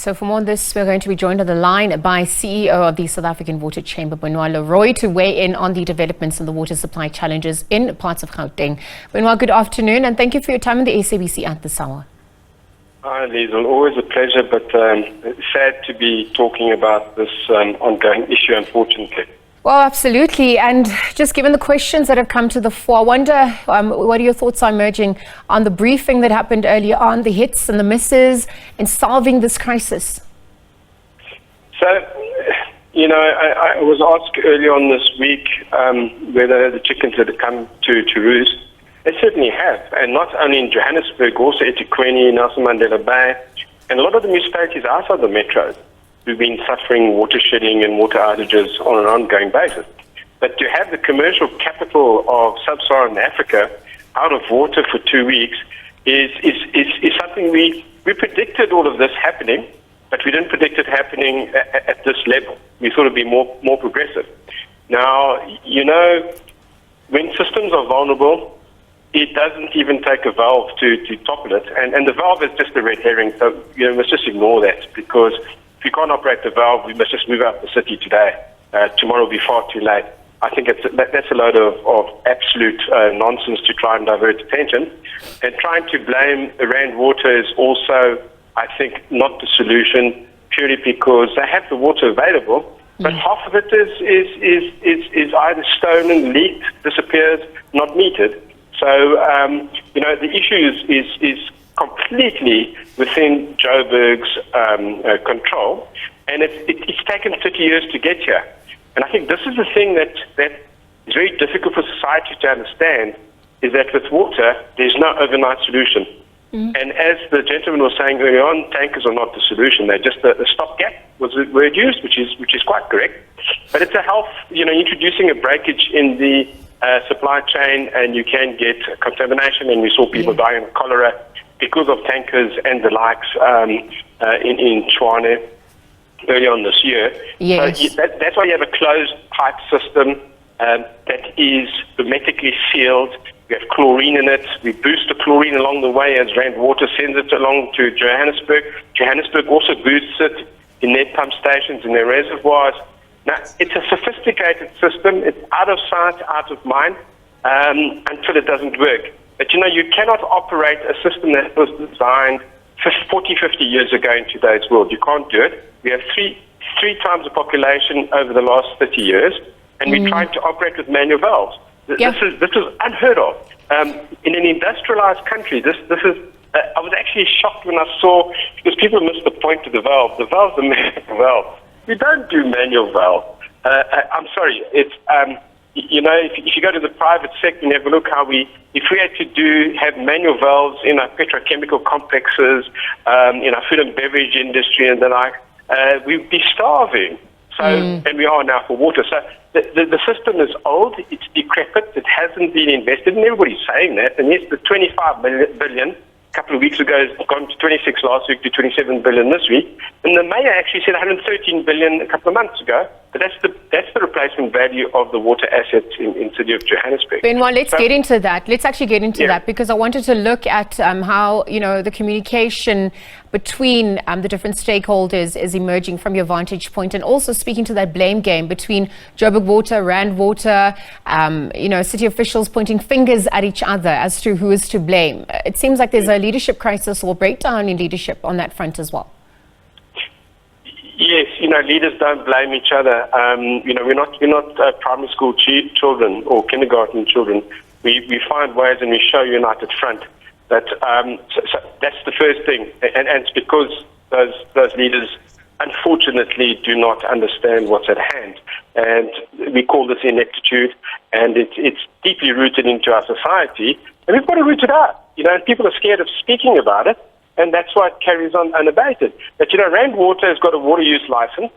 So for more on this, we're going to be joined on the line by CEO of the South African Water Chamber, Benoit Le Roy, to weigh in on the developments in the water supply challenges in parts of Gauteng. Benoit, good afternoon, and thank you for your time on the SABC at this hour. Hi, Liesl. Always a pleasure, but sad to be talking about this ongoing issue, unfortunately. Well, absolutely. And just given the questions that have come to the fore, I wonder what are your thoughts are emerging on the briefing that happened earlier on, the hits and the misses in solving this crisis? So, I was asked earlier on this week whether the chickens had come to roost. They certainly have, and not only in Johannesburg, also eThekwini, Nelson Mandela Bay, and a lot of the municipalities outside the metros who've been suffering water shedding and water outages on an ongoing basis. But to have the commercial capital of sub-Saharan Africa out of water for 2 weeks is something we predicted all of this happening, but we didn't predict it happening at this level. We thought it'd be more progressive. Now, when systems are vulnerable, it doesn't even take a valve to topple it. And the valve is just a red herring, so we must just ignore that, because if we can't operate the valve, we must just move out the city today. Tomorrow will be far too late. I think that's a load of absolute nonsense to try and divert attention. And trying to blame Rand Water is also, I think, not the solution, purely because they have the water available, but half of it is either stolen, leaked, disappears, not metered. So, the issue is completely within Joburg's control, and it's taken 30 years to get here. And I think this is the thing that is very difficult for society to understand, is that with water, there's no overnight solution. And as the gentleman was saying earlier on, tankers are not the solution. They're just a stopgap was the word used, which is quite correct. But it's a health, introducing a breakage in the supply chain, and you can get contamination, and we saw people dying of cholera because of tankers and the likes in Tshwane early on this year. Yes. So that's why you have a closed pipe system that is hermetically sealed. We have chlorine in it. We boost the chlorine along the way as Rand Water sends it along to Johannesburg. Johannesburg also boosts it in their pump stations, in their reservoirs. Now, it's a sophisticated system. It's out of sight, out of mind, until it doesn't work. But, you cannot operate a system that was designed 40, 50 years ago in today's world. You can't do it. We have three times the population over the last 30 years, and we're trying to operate with manual valves. This is unheard of. In an industrialized country, this is... I was actually shocked when I saw, because people missed the point of the valve. The valve's a manual valve. We don't do manual valve. I'm sorry. It's if you go to the private sector and have a look how if we had to have manual valves in our petrochemical complexes, in our food and beverage industry and the like, we'd be starving. So, and we are now for water. So the system is old. It's decrepit. It hasn't been invested, and everybody's saying that. And yes, the 25 billion. A couple of weeks ago, it's gone to 26 last week to 27 billion this week. And the mayor actually said 113 billion a couple of months ago. But that's the replacement value of the water assets in city of Johannesburg. Benoit, let's get into that. Let's actually get into that, because I wanted to look at how the communication between the different stakeholders is emerging from your vantage point, and also speaking to that blame game between Joburg Water, Rand Water, city officials pointing fingers at each other as to who is to blame. It seems like there's a leadership crisis or breakdown in leadership on that front as well. Yes, leaders don't blame each other. We're not primary school children or kindergarten children. We find ways, and we show united front. But so that's the first thing, and it's because those leaders unfortunately do not understand what's at hand, and we call this ineptitude, and it's deeply rooted into our society, and we've got to root it out. And people are scared of speaking about it. And that's why it carries on unabated. But, Rand Water has got a water use license.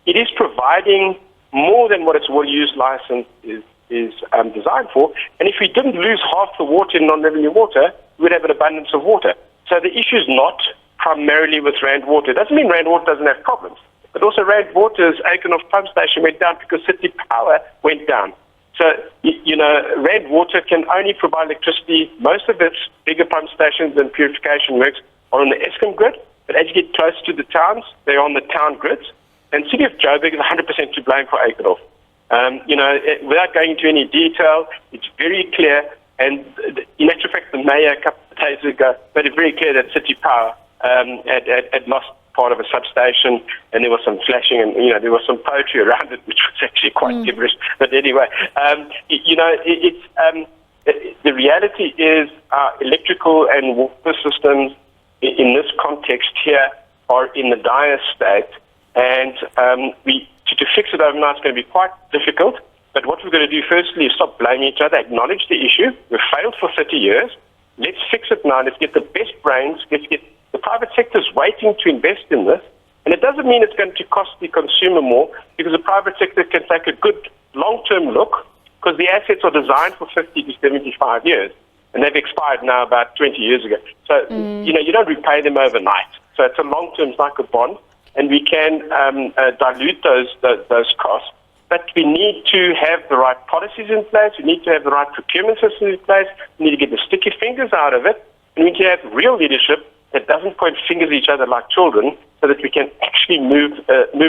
It is providing more than what its water use license is designed for. And if we didn't lose half the water in non-revenue water, we would have an abundance of water. So the issue is not primarily with Rand Water. It doesn't mean Rand Water doesn't have problems. But also Rand Water's Aikenhof pump station went down because city power went down. So, Rand Water can only provide electricity. Most of its bigger pump stations and purification works are on the Eskom grid, But as you get close to the towns, they're on the town grids. And City of Joburg is 100% to blame for Eikenhof. Without going into any detail, it's very clear. And in actual fact, the mayor a couple of days ago made it very clear that City Power had lost part of a substation, and there was some flashing, and there was some poetry around it, which was actually quite gibberish. But anyway, the reality is our electrical and water systems in this context here are in the dire state, and to fix it overnight is going to be quite difficult. But what we're going to do firstly is stop blaming each other, acknowledge the issue. We've failed for 30 years. Let's fix it now. Let's get the best brains. Let's get the private sector's waiting to invest in this. And it doesn't mean it's going to cost the consumer more, because the private sector can take a good long-term look, because the assets are designed for 50 to 75 years. And they've expired now about 20 years ago. So, you don't repay them overnight. So it's a long-term cycle bond, and we can dilute those costs. But we need to have the right policies in place. We need to have the right procurement systems in place. We need to get the sticky fingers out of it. And we need to have real leadership that doesn't point fingers at each other like children, so that we can actually move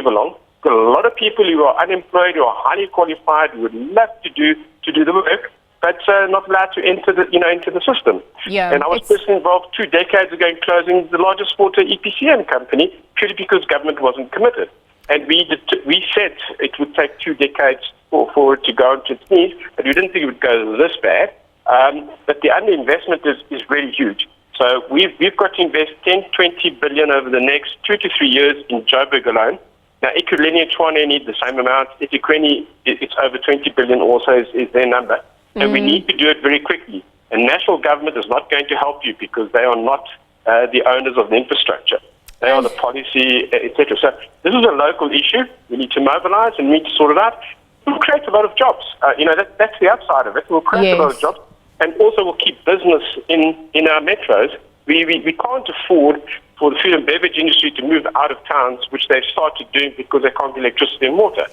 along. We've got a lot of people who are unemployed, who are highly qualified, who would love to do the work, but not allowed to enter the system. Yeah, and I was personally involved 2 decades ago in closing the largest water EPCM company, purely because government wasn't committed. And we said it would take 2 decades for it to go onto its knees, but we didn't think it would go this bad. But the underinvestment is really huge. So we've got to invest 10-20 billion over the next 2 to 3 years in Joburg alone. Now, Ekurhuleni and Tshwane need the same amount. eThekwini, it's over 20 billion also is their number. And we need to do it very quickly. And national government is not going to help you, because they are not the owners of the infrastructure. They are the policy, etc. So this is a local issue. We need to mobilize and we need to sort it out. We'll create a lot of jobs. That's the upside of it. We'll create a lot of jobs. And also we'll keep business in our metros. We can't afford for the food and beverage industry to move out of towns, which they've started doing because they can't get electricity and water.